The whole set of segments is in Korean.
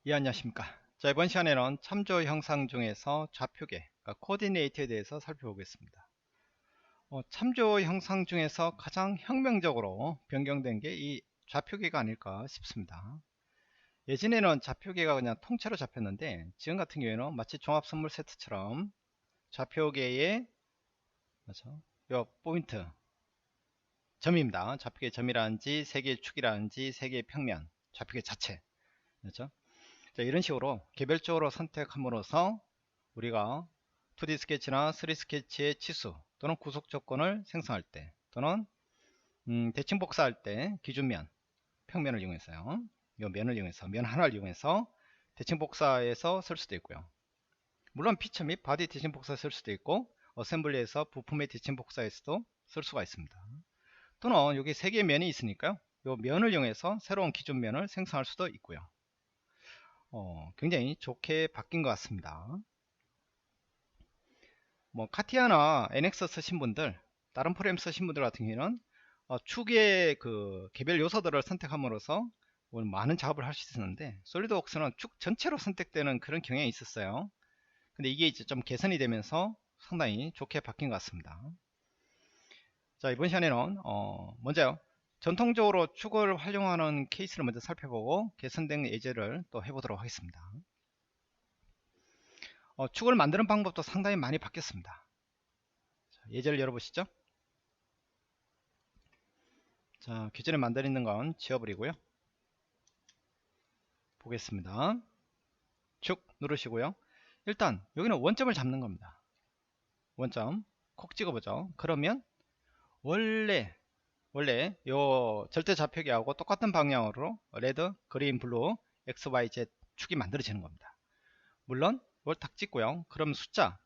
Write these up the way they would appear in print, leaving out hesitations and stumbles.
예, 안녕하십니까. 자, 이번 시간에는 참조 형상 중에서 좌표계, 그러니까 코디네이트에 대해서 살펴보겠습니다. 참조 형상 중에서 가장 혁명적으로 변경된 게 이 좌표계가 아닐까 싶습니다. 예전에는 좌표계가 그냥 통째로 잡혔는데 지금 같은 경우에는 마치 종합선물 세트처럼 좌표계의 맞죠? 요 포인트 점입니다. 좌표계 점이라든지 세 개의 축이라든지 세 개의 평면, 좌표계 자체, 그렇죠? 자, 이런 식으로 개별적으로 선택함으로써 우리가 2D 스케치나 3D 스케치의 치수 또는 구속 조건을 생성할 때 또는 대칭 복사할 때 기준면 평면을 이용해서요, 이 면을 이용해서 면 하나를 이용해서 대칭 복사해서 쓸 수도 있고요. 물론 피처 및 바디 대칭 복사 쓸 수도 있고 어셈블리에서 부품의 대칭 복사에서도 쓸 수가 있습니다. 또는 여기 세 개의 면이 있으니까요, 이 면을 이용해서 새로운 기준면을 생성할 수도 있고요. 굉장히 좋게 바뀐 것 같습니다. 뭐 카티아나 NX 쓰신 분들, 다른 프로그램 쓰신 분들 같은 경우에는 축의 그 개별 요소들을 선택함으로써 많은 작업을 할 수 있었는데, 솔리드웍스는 축 전체로 선택되는 그런 경향이 있었어요. 근데 이게 이제 좀 개선이 되면서 상당히 좋게 바뀐 것 같습니다. 자, 이번 시간에는 먼저요, 전통적으로 축을 활용하는 케이스를 먼저 살펴보고 개선된 예제를 또 해보도록 하겠습니다. 축을 만드는 방법도 상당히 많이 바뀌었습니다. 자, 예제를 열어보시죠. 자, 기존에 만들어 있는 건 지워버리고요. 보겠습니다. 쭉 누르시고요. 일단 여기는 원점을 잡는 겁니다. 원점 콕 찍어보죠. 그러면 원래 요 절대 좌표계하고 똑같은 방향으로 레드, 그린, 블루, X, Y, Z 축이 만들어지는 겁니다. 물론 이걸 딱 찍고요. 그럼 숫자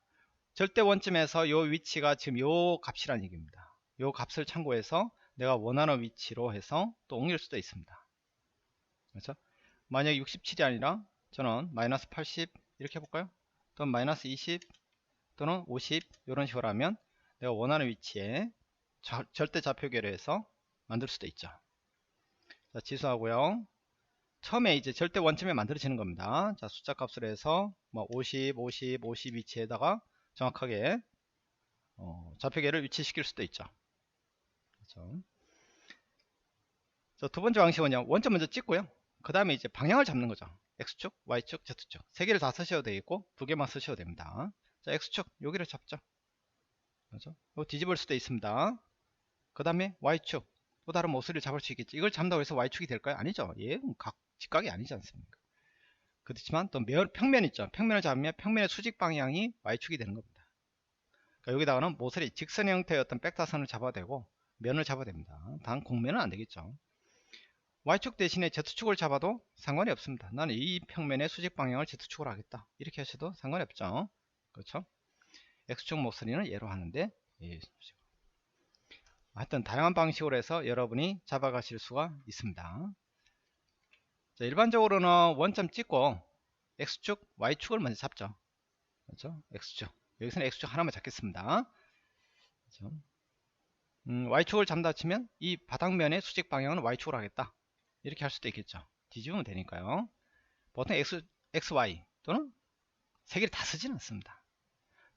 절대 원점에서 요 위치가 지금 요 값이라는 얘기입니다. 요 값을 참고해서 내가 원하는 위치로 해서 또 옮길 수도 있습니다. 그렇죠? 만약 67이 아니라 저는 마이너스 80 이렇게 해볼까요? 또는 마이너스 20 또는 50 이런 식으로 하면 내가 원하는 위치에 절대 좌표계로 해서 만들 수도 있죠. 자, 지수하고요. 처음에 이제 절대 원점에 만들어지는 겁니다. 자, 숫자 값으로 해서 뭐 50, 50, 50 위치에다가 정확하게 좌표계를 위치시킬 수도 있죠. 그렇죠? 자, 두 번째 방식은요, 원점 먼저 찍고요. 그 다음에 이제 방향을 잡는 거죠. X축, Y축, Z축 세 개를 다 쓰셔도 되겠고 두 개만 쓰셔도 됩니다. 자, X축 여기를 잡죠. 그렇죠? 이거 뒤집을 수도 있습니다. 그 다음에 Y축 또 다른 모서리를 잡을 수 있겠지. 이걸 잡는다고 해서 Y축이 될까요? 아니죠. 얘 직각이 아니지 않습니까? 그렇지만 또 평면 있죠. 평면을 잡으면 평면의 수직 방향이 Y축이 되는 겁니다. 그러니까 여기다가는 모서리 직선 형태의 어떤 백다선을 잡아야 되고 면을 잡아야 됩니다. 단 곡면은 안 되겠죠. Y축 대신에 Z축을 잡아도 상관이 없습니다. 나는 이 평면의 수직 방향을 Z축으로 하겠다. 이렇게 하셔도 상관이 없죠. 그렇죠? X축 모서리는 얘로 하는데, 예, 하여튼 다양한 방식으로 해서 여러분이 잡아가실 수가 있습니다. 자, 일반적으로는 원점 찍고 X축, Y축을 먼저 잡죠. 그렇죠? X축. 여기서는 X축 하나만 잡겠습니다. 그렇죠? Y축을 잡는다 치면 이 바닥면의 수직 방향은 Y축으로 하겠다. 이렇게 할 수도 있겠죠. 뒤집으면 되니까요. 보통 XY 또는 세 개를 다 쓰지는 않습니다.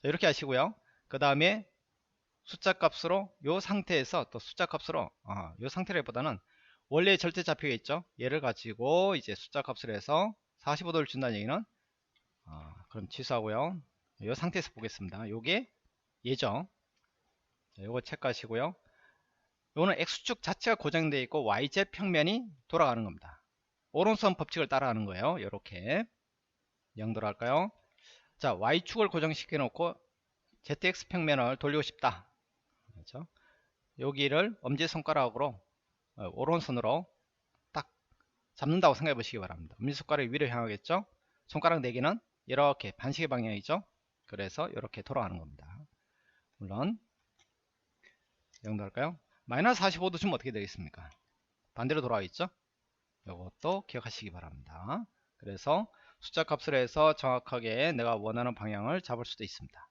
자, 이렇게 하시고요. 그 다음에 숫자 값으로 요 상태에서 또 숫자 값으로 요 상태보다는 원래 절대 좌표가 있죠. 얘를 가지고 이제 숫자 값을 해서 45도를 준다는 얘기는 그럼 취소하고요. 요 상태에서 보겠습니다. 요게 얘죠. 자, 요거 체크하시고요. 요거는 X축 자체가 고정되어 있고 YZ 평면이 돌아가는 겁니다. 오른손 법칙을 따라가는 거예요. 요렇게 0도로 할까요? 자, Y축을 고정시켜 놓고 ZX 평면을 돌리고 싶다. 그렇죠? 여기를 엄지손가락으로 오른손으로 딱 잡는다고 생각해 보시기 바랍니다. 엄지손가락이 위로 향하겠죠? 손가락 4개는 이렇게 반시계 방향이죠? 그래서 이렇게 돌아가는 겁니다. 물론 0도 할까요? 마이너스 45도 주면 어떻게 되겠습니까? 반대로 돌아가겠죠? 이것도 기억하시기 바랍니다. 그래서 숫자 값을 해서 정확하게 내가 원하는 방향을 잡을 수도 있습니다.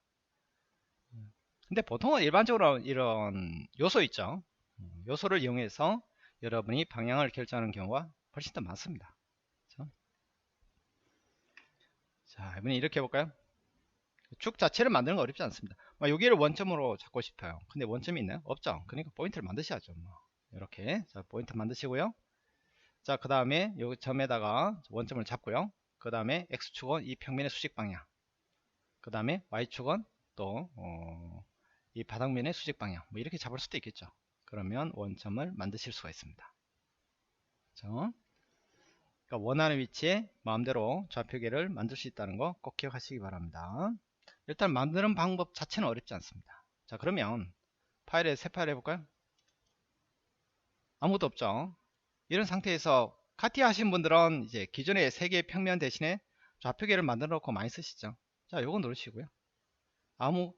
근데 보통은 일반적으로 이런 요소 있죠. 요소를 이용해서 여러분이 방향을 결정하는 경우가 훨씬 더 많습니다. 그렇죠? 자, 이번에 이렇게 해볼까요? 축 자체를 만드는 거 어렵지 않습니다. 여기를 원점으로 잡고 싶어요. 근데 원점이 있나요? 없죠. 그러니까 포인트를 만드셔야죠. 이렇게. 자, 포인트 만드시고요. 자, 그 다음에 요 점에다가 원점을 잡고요. 그 다음에 X축은 이 평면의 수직 방향. 그 다음에 Y축은 또, 이 바닥면의 수직 방향. 이렇게 잡을 수도 있겠죠. 그러면 원점을 만드실 수가 있습니다. 그렇죠? 그러니까 원하는 위치에 마음대로 좌표계를 만들 수 있다는 거 꼭 기억하시기 바랍니다. 일단 만드는 방법 자체는 어렵지 않습니다. 자, 그러면 파일에 새 파일 해볼까요? 아무것도 없죠. 이런 상태에서 카티아 하신 분들은 이제 기존의 3개의 평면 대신에 좌표계를 만들어 놓고 많이 쓰시죠. 자, 요거 누르시고요. 아무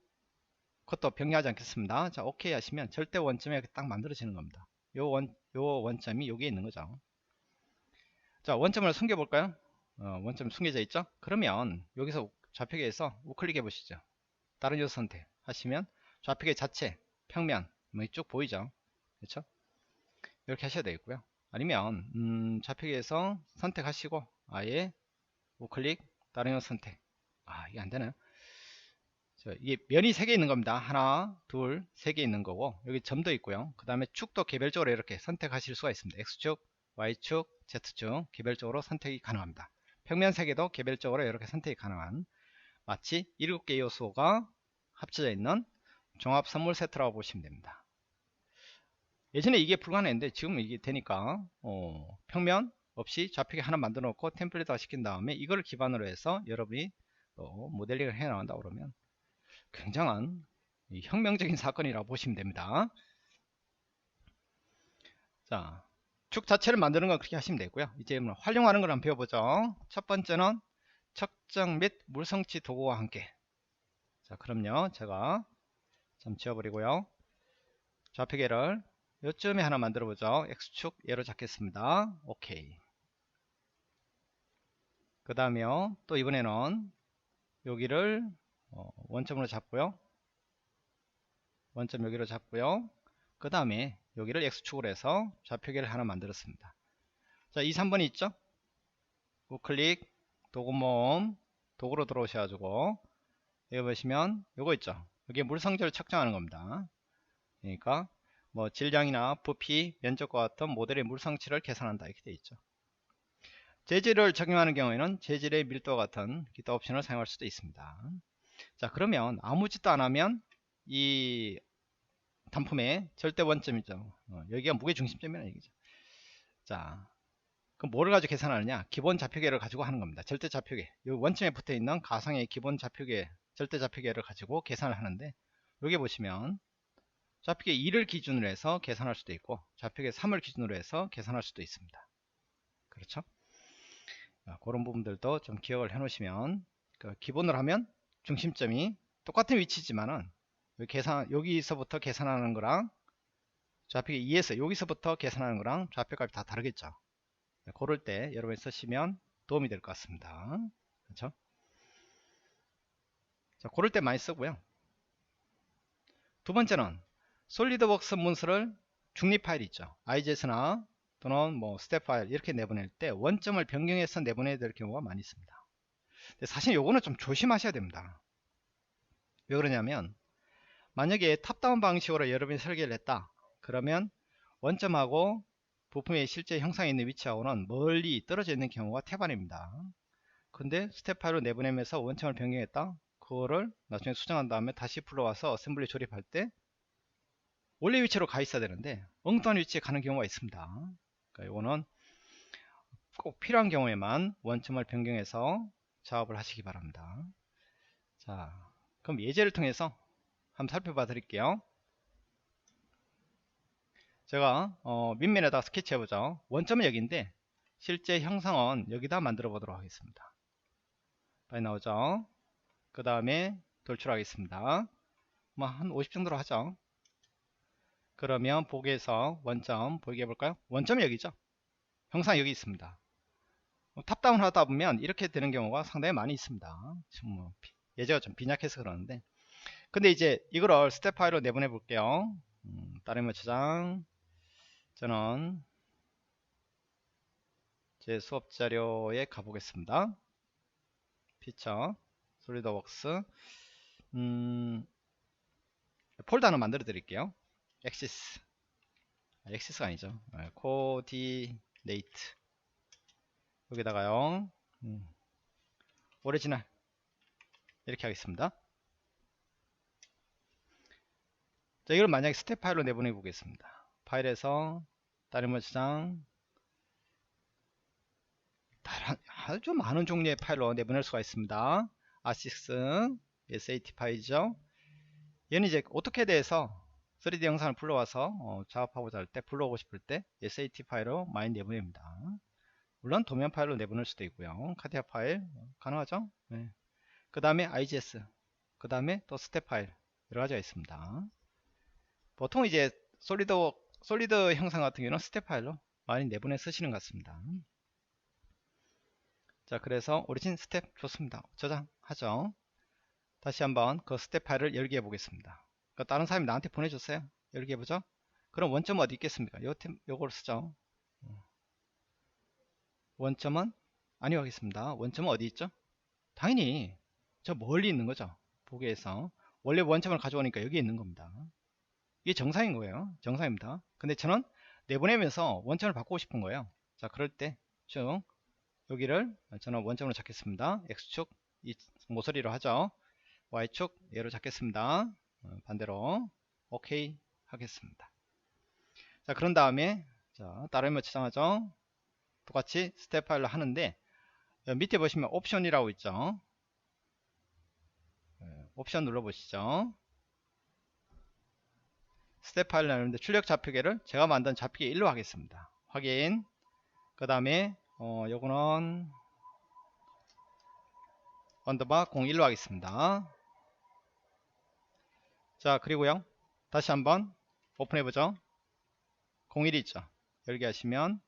것도 병리하지 않겠습니다. 자, 오케이 하시면 절대 원점에 딱 만들어지는 겁니다. 요 원점이 여기에 있는 거죠. 자, 원점을 숨겨 볼까요? 원점 숨겨져 있죠? 그러면 여기서 좌표계에서 우클릭 해 보시죠. 다른 요소 선택 하시면 좌표계 자체 평면 쭉 보이죠. 그렇죠? 이렇게 하셔야 되겠고요. 아니면 좌표계에서 선택하시고 아예 우클릭 다른 요소 선택. 이게 안되나요? 이게 면이 3개 있는 겁니다. 하나 둘 3개 있는 거고 여기 점도 있고요. 그 다음에 축도 개별적으로 이렇게 선택하실 수가 있습니다. X축 Y축 Z축 개별적으로 선택이 가능합니다. 평면 3개도 개별적으로 이렇게 선택이 가능한 마치 7개 요소가 합쳐져 있는 종합 선물 세트라고 보시면 됩니다. 예전에 이게 불가능했는데 지금 이게 되니까 평면 없이 좌표계 하나 만들어 놓고 템플릿화 시킨 다음에 이걸 기반으로 해서 여러분이 또 모델링을 해 나간다 그러면 굉장한 혁명적인 사건이라고 보시면 됩니다. 자, 축 자체를 만드는 건 그렇게 하시면 되고요. 이제 활용하는 걸 한번 배워보죠. 첫 번째는 측정 및 물성치 도구와 함께. 자, 그럼요. 제가 좀 지워버리고요. 좌표계를 요쯤에 하나 만들어 보죠. X축 얘로 잡겠습니다. 오케이. 그 다음에요. 또 이번에는 여기를 원점으로 잡고요. 원점 여기로 잡고요. 그 다음에 여기를 X축으로 해서 좌표계를 하나 만들었습니다. 자, 2, 3번이 있죠? 우클릭, 도구 모음, 도구로 들어오셔가지고 여기 보시면 요거 있죠? 여기 물성질을 측정하는 겁니다. 그러니까 뭐 질량이나 부피, 면적과 같은 모델의 물성치를 계산한다 이렇게 되어 있죠. 재질을 적용하는 경우에는 재질의 밀도와 같은 기타 옵션을 사용할 수도 있습니다. 자, 그러면 아무 짓도 안 하면 이 단품의 절대 원점이죠. 여기가 무게중심점이라는 얘기죠. 자, 그럼 뭐를 가지고 계산하느냐? 기본 좌표계를 가지고 하는 겁니다. 절대 좌표계. 이 원점에 붙어 있는 가상의 기본 좌표계, 절대 좌표계를 가지고 계산을 하는데 여기 보시면 좌표계 2를 기준으로 해서 계산할 수도 있고 좌표계 3을 기준으로 해서 계산할 수도 있습니다. 그렇죠? 그런 부분들도 좀 기억을 해 놓으시면 기본으로 하면 중심점이 똑같은 위치지만은 여기서부터 계산하는 거랑 좌표계 2에서 여기서부터 계산하는 거랑 좌표값이 다 다르겠죠. 고를 때 여러분이 쓰시면 도움이 될 것 같습니다. 그렇죠? 자, 고를 때 많이 쓰고요. 두 번째는 솔리드웍스 문서를 중립 파일 있죠. IGS나 또는 뭐 스텝 파일 이렇게 내보낼 때 원점을 변경해서 내보내야 될 경우가 많이 있습니다. 근데 사실 요거는 좀 조심하셔야 됩니다. 왜 그러냐면 만약에 탑다운 방식으로 여러분이 설계를 했다 그러면 원점하고 부품의 실제 형상에 있는 위치하고는 멀리 떨어져 있는 경우가 태반입니다. 근데 스텝 파일로 내보내면서 원점을 변경했다 그거를 나중에 수정한 다음에 다시 불러와서 어셈블리 조립할 때 원래 위치로 가 있어야 되는데 엉뚱한 위치에 가는 경우가 있습니다. 그러니까 이거는 꼭 필요한 경우에만 원점을 변경해서 작업을 하시기 바랍니다. 자, 그럼 예제를 통해서 한번 살펴봐 드릴게요. 제가 밑면에다 스케치 해보죠. 원점은 여기인데 실제 형상은 여기다 만들어 보도록 하겠습니다. 빨리 나오죠. 그 다음에 돌출하겠습니다. 뭐 한 50 정도로 하죠. 그러면 보기에서 원점 보이게 해볼까요? 원점이 여기죠. 형상 여기 있습니다. 탑다운 하다 보면 이렇게 되는 경우가 상당히 많이 있습니다. 지금 뭐 예제가 좀 빈약해서 그러는데 근데 이제 이걸 스텝 파일로 내보내 볼게요. 다른 저장 저는 제 수업 자료에 가보겠습니다. 피처 솔리드웍스 폴더 하나 만들어 드릴게요. 엑시스가 아니죠. 코디네이트 여기다가요 오리지널 이렇게 하겠습니다. 자, 이걸 만약에 스텝 파일로 내보내 보겠습니다. 파일에서 다른 저장 아주 많은 종류의 파일로 내보낼 수가 있습니다. R6 SAT 파일이죠. 얘는 이제 오토캐드에서 3D 영상을 불러와서 작업하고자 할 때 불러오고 싶을 때 SAT 파일로 많이 내보냅니다. 물론 도면 파일로 내보낼 수도 있고요. 카티아 파일 가능하죠. 네. 그 다음에 IGS, 그 다음에 또 스텝 파일 여러 가지가 있습니다. 보통 이제 솔리드 형상 같은 경우는 스텝 파일로 많이 내보내 쓰시는 것 같습니다. 자, 그래서 오리진 스텝 좋습니다. 저장하죠. 다시 한번 그 스텝 파일을 열기 해보겠습니다. 그러니까 다른 사람이 나한테 보내줬어요. 열기 해보죠. 그럼 원점 어디 있겠습니까? 요걸 쓰죠. 원점은 아니요 하겠습니다. 원점은 어디 있죠? 당연히 저 멀리 있는 거죠. 보기에서 원래 원점을 가져오니까 여기에 있는 겁니다. 이게 정상인 거예요. 정상입니다. 근데 저는 내보내면서 원점을 바꾸고 싶은 거예요. 자, 그럴 때 쭉 여기를 저는 원점으로 잡겠습니다. X축 이 모서리로 하죠. Y축 얘로 잡겠습니다. 반대로 OK 하겠습니다. 자, 그런 다음에 자, 따르면 저장하죠. 똑같이 스텝 파일로 하는데 밑에 보시면 옵션이라고 있죠. 옵션 눌러 보시죠. 스텝 파일 나누는데 출력 좌표계를 제가 만든 좌표계 1로 하겠습니다. 확인. 그 다음에 요거는 언더바 01로 하겠습니다. 자, 그리고요 다시 한번 오픈해 보죠. 01이 있죠. 열게 하시면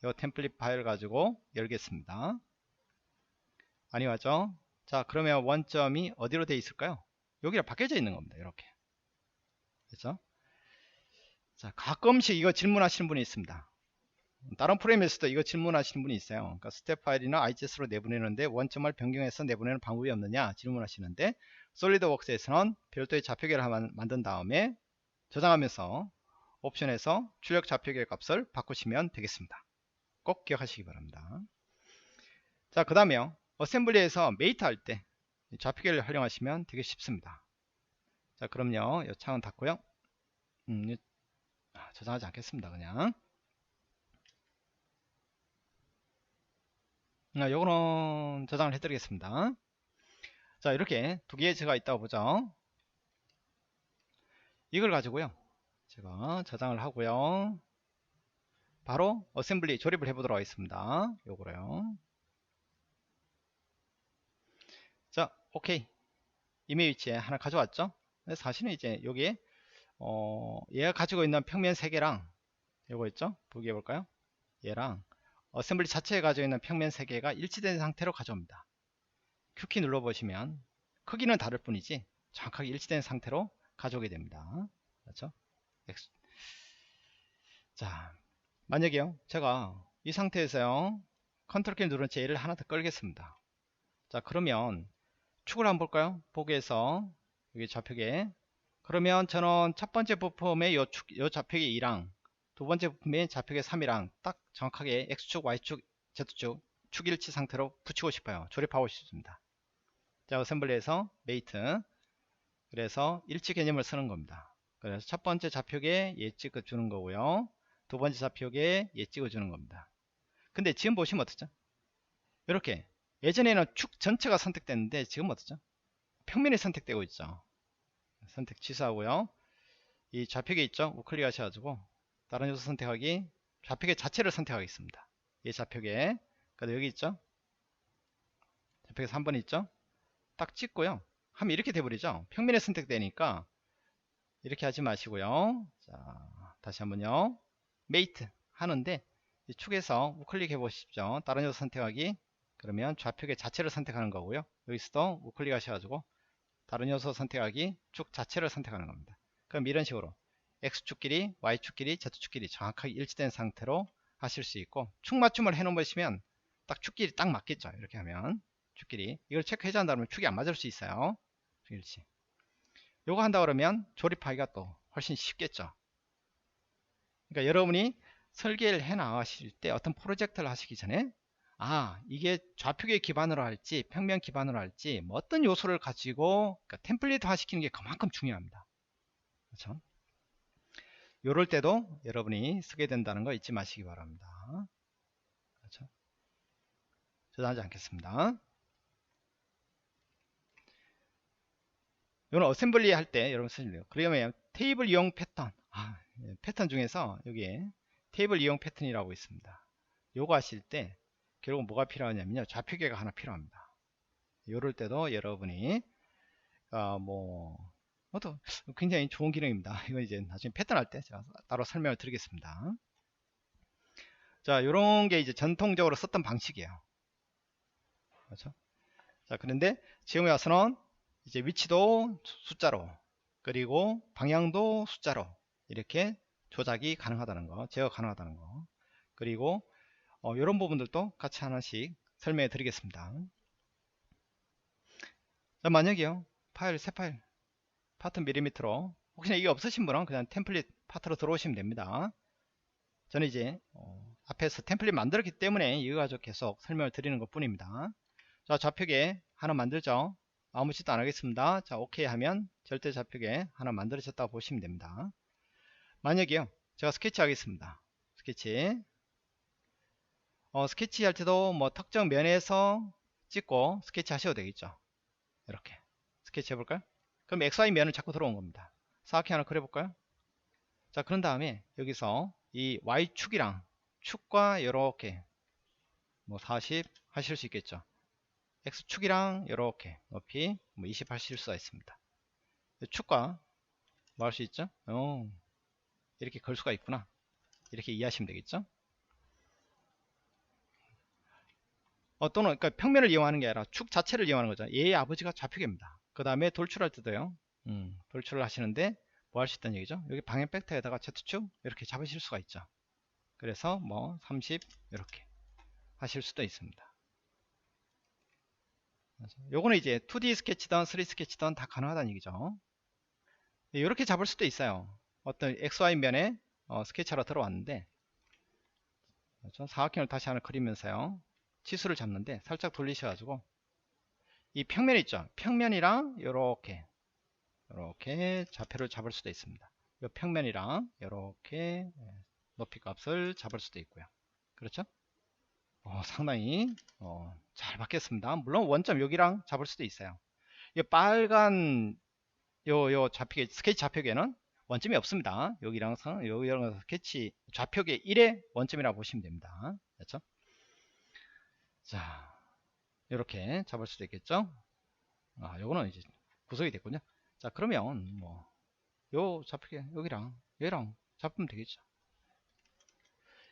요 템플릿 파일 가지고 열겠습니다. 아니죠. 자, 그러면 원점이 어디로 되어 있을까요? 여기랑 바뀌어져 있는 겁니다. 이렇게. 그렇죠? 자, 가끔씩 이거 질문하시는 분이 있습니다. 다른 프로그램에서도 이거 질문하시는 분이 있어요. 그러니까 스텝 파일이나 IGS로 내보내는데 원점을 변경해서 내보내는 방법이 없느냐 질문하시는데, 솔리드웍스에서는 별도의 좌표계를 만든 다음에 저장하면서 옵션에서 출력 좌표계 값을 바꾸시면 되겠습니다. 꼭 기억하시기 바랍니다. 자, 그 다음에요 어셈블리에서 메이트 할 때 좌표계를 활용하시면 되게 쉽습니다. 자, 그럼요 이 창은 닫고요. 저장하지 않겠습니다. 그냥 요거는 저장을 해드리겠습니다. 자, 이렇게 두 개의 제가 있다고 보죠. 이걸 가지고요 제가 저장을 하고요 바로 어셈블리 조립을 해보도록 하겠습니다. 요거로요. 자, 오케이. 이메일 위치에 하나 가져왔죠. 사실은 이제 여기에 얘가 가지고 있는 평면 3개랑 요거 있죠. 보기 해볼까요? 얘랑 어셈블리 자체에 가지고 있는 평면 3개가 일치된 상태로 가져옵니다. Q키 눌러보시면 크기는 다를 뿐이지 정확하게 일치된 상태로 가져오게 됩니다. 그렇죠? 자, 만약에요 제가 이 상태에서요 컨트롤 키 누른 채 얘를 하나 더 끌겠습니다. 자, 그러면 축을 한번 볼까요? 보기에서 여기 좌표계, 그러면 저는 첫 번째 부품의 요 좌표계 2랑 두 번째 부품의 좌표계 3이랑 딱 정확하게 X축, Y축, Z축 축일치 상태로 붙이고 싶어요. 조립하고 싶습니다. 자, 어셈블리에서 메이트, 그래서 일치 개념을 쓰는 겁니다. 그래서 첫 번째 좌표계 얘 찍어주는 거고요, 두 번째 좌표계 얘 찍어주는 겁니다. 근데 지금 보시면 어떻죠? 이렇게 예전에는 축 전체가 선택됐는데 지금 어떻죠? 평면이 선택되고 있죠. 선택 취소하고요. 이 좌표계 있죠? 우클릭 하셔가지고 다른 요소 선택하기, 좌표계 자체를 선택하겠습니다. 이 좌표계, 그다음 여기 있죠? 좌표계 3번 있죠? 딱 찍고요. 하면 이렇게 돼버리죠. 평면에 선택되니까 이렇게 하지 마시고요. 자, 다시 한번요. 메이트 하는데 이 축에서 우클릭 해보십시오. 다른 요소 선택하기, 그러면 좌표계 자체를 선택하는 거고요. 여기서도 우클릭 하셔가지고 다른 요소 선택하기, 축 자체를 선택하는 겁니다. 그럼 이런 식으로 X축끼리 Y축끼리 Z축끼리 정확하게 일치된 상태로 하실 수 있고, 축 맞춤을 해 놓으시면 딱 축끼리 딱 맞겠죠. 이렇게 하면 좌측끼리 이걸 체크 해제한다면 축이 안 맞을 수 있어요. 그렇지. 요거 한다 그러면 조립하기가 또 훨씬 쉽겠죠. 그러니까 여러분이 설계를 해 나가실 때 어떤 프로젝트를 하시기 전에 이게 좌표계 기반으로 할지 평면 기반으로 할지 뭐 어떤 요소를 가지고 그러니까 템플릿화 시키는 게 그만큼 중요합니다. 그렇죠? 요럴 때도 여러분이 쓰게 된다는 거 잊지 마시기 바랍니다. 그렇죠? 저장하지 않겠습니다. 이건 어셈블리 할 때 여러분 쓰시면 돼요. 그러면 테이블 이용 패턴 패턴 중에서 여기에 테이블 이용 패턴이라고 있습니다. 요거 하실 때 결국 뭐가 필요하냐면요, 좌표계가 하나 필요합니다. 요럴 때도 여러분이 또 굉장히 좋은 기능입니다. 이건 이제 나중에 패턴 할 때 제가 따로 설명을 드리겠습니다. 자, 요런 게 이제 전통적으로 썼던 방식이에요. 그렇죠? 자, 그런데 지금에 와서는 이제 위치도 숫자로, 그리고 방향도 숫자로 이렇게 조작이 가능하다는 거, 제어 가능하다는 거, 그리고 이런 부분들도 같이 하나씩 설명해 드리겠습니다. 자, 만약에요, 새 파일 파트 밀리미터로, 혹시나 이게 없으신 분은 그냥 템플릿 파트로 들어오시면 됩니다. 저는 이제 앞에서 템플릿 만들었기 때문에 이거 가지고 계속 설명을 드리는 것 뿐입니다. 자, 좌표계 하나 만들죠. 아무 짓도 안 하겠습니다. 자, 오케이 하면 절대 좌표계 하나 만들어졌다고 보시면 됩니다. 만약에요, 제가 스케치 하겠습니다. 스케치 스케치 할 때도 뭐 특정 면에서 찍고 스케치 하셔도 되겠죠. 이렇게 스케치 해볼까요? 그럼 XY 면을 자꾸 들어온 겁니다. 사각형 하나 그려볼까요? 자, 그런 다음에 여기서 이 Y축이랑 축과 이렇게 뭐 40 하실 수 있겠죠. X축이랑 이렇게 높이 뭐 20 하실 수가 있습니다. 축과 뭐 할 수 있죠? 이렇게 걸 수가 있구나. 이렇게 이해하시면 되겠죠? 또는 그러니까 평면을 이용하는 게 아니라 축 자체를 이용하는 거죠. 얘의 아버지가 좌표계입니다. 그 다음에 돌출할 때도요. 돌출을 하시는데 뭐 할 수 있다는 얘기죠? 여기 방향 벡터에다가 Z축 이렇게 잡으실 수가 있죠. 그래서 뭐 30 이렇게 하실 수도 있습니다. 요거는 이제 2D 스케치든 3D 스케치든 다 가능하다는 얘기죠. 이렇게 잡을 수도 있어요. 어떤 XY면에 스케치하러 들어왔는데, 그렇죠? 사각형을 다시 하나 그리면서요, 치수를 잡는데 살짝 돌리셔가지고 이 평면 있죠? 평면이랑 요렇게 좌표를 잡을 수도 있습니다. 이 평면이랑 요렇게 높이 값을 잡을 수도 있고요. 그렇죠? 상당히 잘 바뀌었습니다. 물론 원점 여기랑 잡을 수도 있어요. 이 빨간 요 좌표계, 스케치 좌표계는 원점이 없습니다. 여기랑 스케치 좌표계 1의 원점이라고 보시면 됩니다. 그렇죠? 자, 이렇게 잡을 수도 있겠죠? 요거는 이제 구성이 됐군요. 자, 그러면 요 좌표계 여기랑 얘랑 잡으면 되겠죠.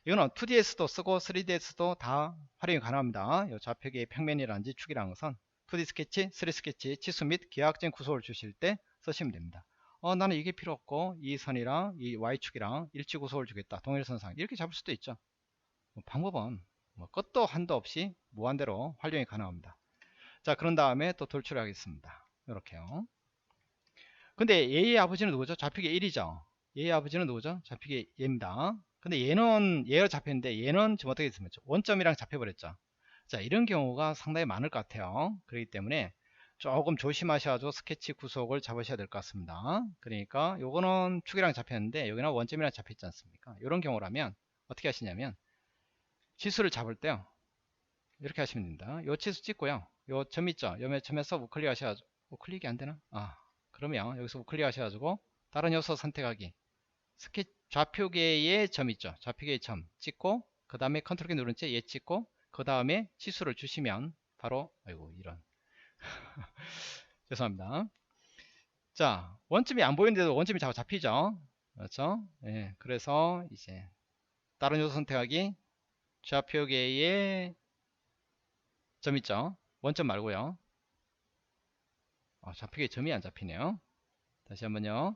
이거는 2DS도 쓰고 3DS도 다 활용이 가능합니다. 요 좌표계의 평면이라든지 축이라는 것은 2D 스케치, 3D 스케치, 치수 및 기하학적인 구속을 주실 때 쓰시면 됩니다. 나는 이게 필요 없고 이 선이랑 이 Y축이랑 일치 구속을 주겠다. 동일선상 이렇게 잡을 수도 있죠. 방법은 끝도 한도 없이 무한대로 활용이 가능합니다. 자, 그런 다음에 또 돌출을 하겠습니다. 이렇게요. 근데 얘의 아버지는 누구죠? 좌표계 1이죠. 얘의 아버지는 누구죠? 좌표계 얘입니다. 근데 얘가 잡혔는데 얘는 지금 어떻게 됐습니까? 원점이랑 잡혀버렸죠. 자, 이런 경우가 상당히 많을 것 같아요. 그렇기 때문에 조금 조심하셔가지고 스케치 구속을 잡으셔야 될 것 같습니다. 그러니까 요거는 축이랑 잡혔는데 여기는 원점이랑 잡혔지 않습니까? 이런 경우라면 어떻게 하시냐면 치수를 잡을 때요, 이렇게 하시면 됩니다. 요 치수 찍고요, 요 점 있죠? 요 점에서 우클릭 하셔가지고, 우클릭이 안 되나? 그러면 여기서 우클릭 하셔가지고 다른 요소 선택하기, 좌표계의 점 있죠? 좌표계의 점 찍고 그 다음에 컨트롤 키 누른 채 얘 찍고 그 다음에 치수를 주시면 바로, 아이고 이런 죄송합니다. 자, 원점이 안 보이는데도 원점이 자꾸 잡히죠? 그렇죠? 예, 그래서 이제 다른 요소 선택하기, 좌표계의 점 있죠? 원점 말고요. 좌표계의 점이 안 잡히네요. 다시 한번요.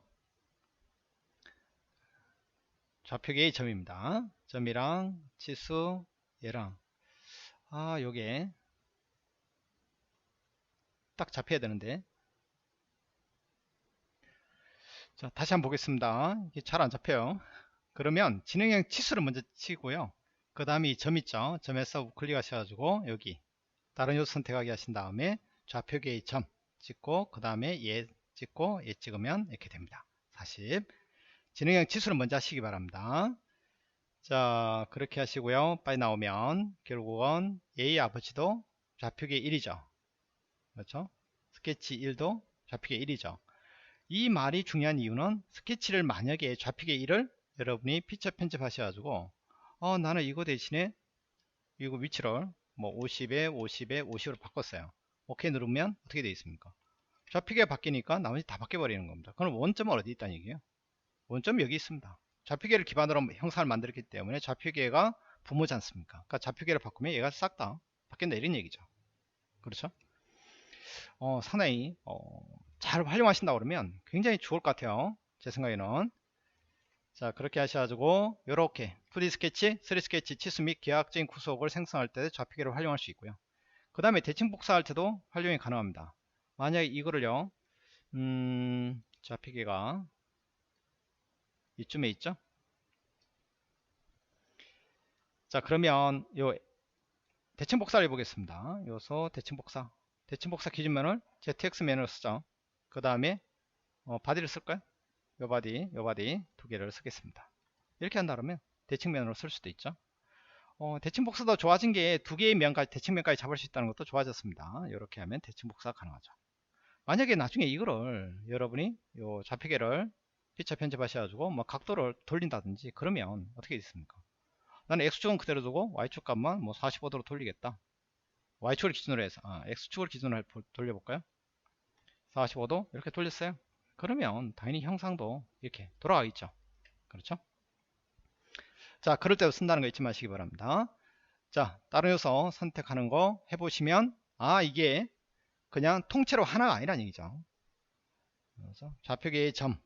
좌표계의 점입니다. 점이랑 치수 얘랑 요게 딱 잡혀야 되는데. 자, 다시 한번 보겠습니다. 이게 잘 안 잡혀요. 그러면 진행형 치수를 먼저 치고요. 그 다음에 이 점 있죠. 점에서 우클릭 하셔가지고 여기 다른 요소 선택하기 하신 다음에 좌표계의 점 찍고 그 다음에 얘 찍고 얘 찍으면 이렇게 됩니다. 40. 진행형 치수를 먼저 하시기 바랍니다. 자, 그렇게 하시고요. 빨리 나오면 결국은 A의 아버지도 좌표계 1이죠. 그렇죠? 스케치 1도 좌표계 1이죠. 이 말이 중요한 이유는 스케치를 만약에 좌표계 1을 여러분이 피처 편집하셔가지고 나는 이거 대신에 이거 위치를 뭐 50에 50에 50으로 바꿨어요. 오케이 누르면 어떻게 되어 있습니까? 좌표계가 바뀌니까 나머지 다 바뀌어 버리는 겁니다. 그럼 원점은 어디 있다는 얘기예요? 원점이 여기 있습니다. 좌표계를 기반으로 형상을 만들었기 때문에 좌표계가 부모지 않습니까? 그러니까 좌표계를 바꾸면 얘가 싹 다 바뀐다 이런 얘기죠. 그렇죠? 상당히 잘 활용하신다 그러면 굉장히 좋을 것 같아요. 제 생각에는. 자, 그렇게 하셔가지고 이렇게 2D 스케치, 3D 스케치 치수 및 기하학적인 구속을 생성할 때 좌표계를 활용할 수 있고요. 그 다음에 대칭 복사할 때도 활용이 가능합니다. 만약에 이거를요 좌표계가 이쯤에 있죠. 자, 그러면 요 대칭 복사를 해보겠습니다. 요소 대칭 복사 기준면을 ZX 면으로 쓰죠. 그 다음에 바디를 쓸까요? 요 바디 두 개를 쓰겠습니다. 이렇게 한다면 대칭면으로 쓸 수도 있죠. 대칭 복사도 좋아진 게 두 개의 면까지 대칭면까지 잡을 수 있다는 것도 좋아졌습니다. 이렇게 하면 대칭 복사가 가능하죠. 만약에 나중에 이거를 여러분이 요 좌표계를 피처 편집하셔가지고 뭐 각도를 돌린다든지 그러면 어떻게 있습니까? 나는 X축은 그대로 두고 Y축 값만 뭐 45도로 돌리겠다. Y축을 기준으로 해서 X축을 기준으로 돌려볼까요? 45도 이렇게 돌렸어요. 그러면 당연히 형상도 이렇게 돌아가겠죠. 그렇죠? 자, 그럴 때도 쓴다는 거 잊지 마시기 바랍니다. 자, 다른 요소 선택하는 거 해보시면 이게 그냥 통째로 하나가 아니라는 얘기죠. 그래서 좌표계의 점,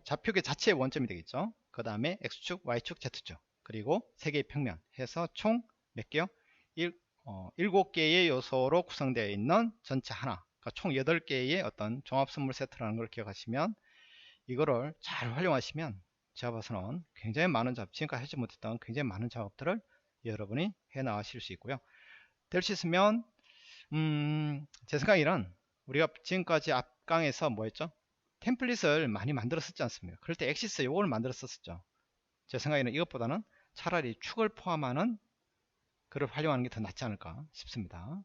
좌표계 자체의 원점이 되겠죠. 그 다음에 X축, Y축, Z축 그리고 3개의 평면 해서 총 몇 개요? 7개의 요소로 구성되어 있는 전체 하나, 그러니까 총 8개의 어떤 종합 선물 세트라는 걸 기억하시면 이거를 잘 활용하시면 제가 봐서는 굉장히 많은 작업, 지금까지 하지 못했던 굉장히 많은 작업들을 여러분이 해 나가실 수 있고요. 될 수 있으면 제 생각에는 우리가 지금까지 앞강에서 뭐 했죠? 템플릿을 많이 만들었었지 않습니까? 그럴 때 엑시스 요걸 만들었었죠. 제 생각에는 이것보다는 차라리 축을 포함하는 글을 활용하는 게 더 낫지 않을까 싶습니다.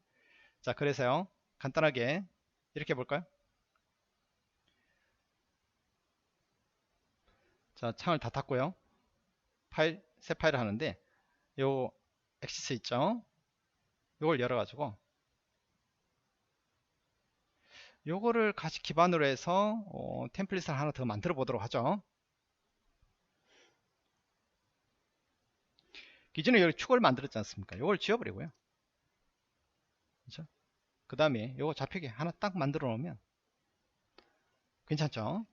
자, 그래서요 간단하게 이렇게 해볼까요? 자, 창을 다 닫고요. 새 파일을 하는데 요 엑시스 있죠? 요걸 열어가지고 요거를 같이 기반으로 해서 템플릿을 하나 더 만들어 보도록 하죠. 기존에 여기 축을 만들었지 않습니까? 요걸 지워버리고요. 그렇죠? 그 다음에 요거 좌표계 하나 딱 만들어 놓으면 괜찮죠?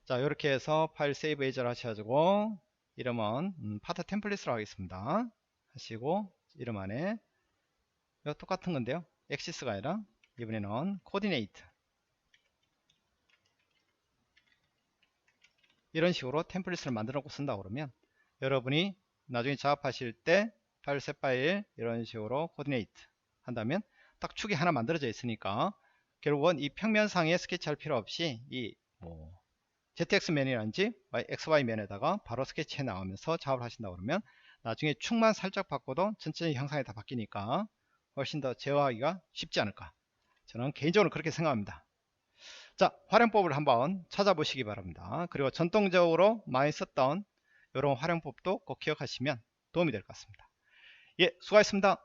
자, 이렇게 해서 파일 세이브 에이저를 하셔가지고 이름은 파트 템플릿으로 하겠습니다. 하시고 이름 안에 이거 똑같은 건데요. 엑시스가 아니라 이번에는 코디네이트 이런 식으로 템플릿을 만들어 놓고 쓴다 그러면 여러분이 나중에 작업하실 때 파일 set 파일 이런 식으로 코디네이트 한다면 딱 축이 하나 만들어져 있으니까 결국은 이 평면상에 스케치할 필요 없이 이 ZX면이란지 XY면에다가 바로 스케치해 나오면서 작업을 하신다 그러면 나중에 축만 살짝 바꿔도 전체 형상이 다 바뀌니까 훨씬 더 제어하기가 쉽지 않을까, 저는 개인적으로 그렇게 생각합니다. 자, 활용법을 한번 찾아보시기 바랍니다. 그리고 전통적으로 많이 썼던 이런 활용법도 꼭 기억하시면 도움이 될 것 같습니다. 예, 수고하셨습니다.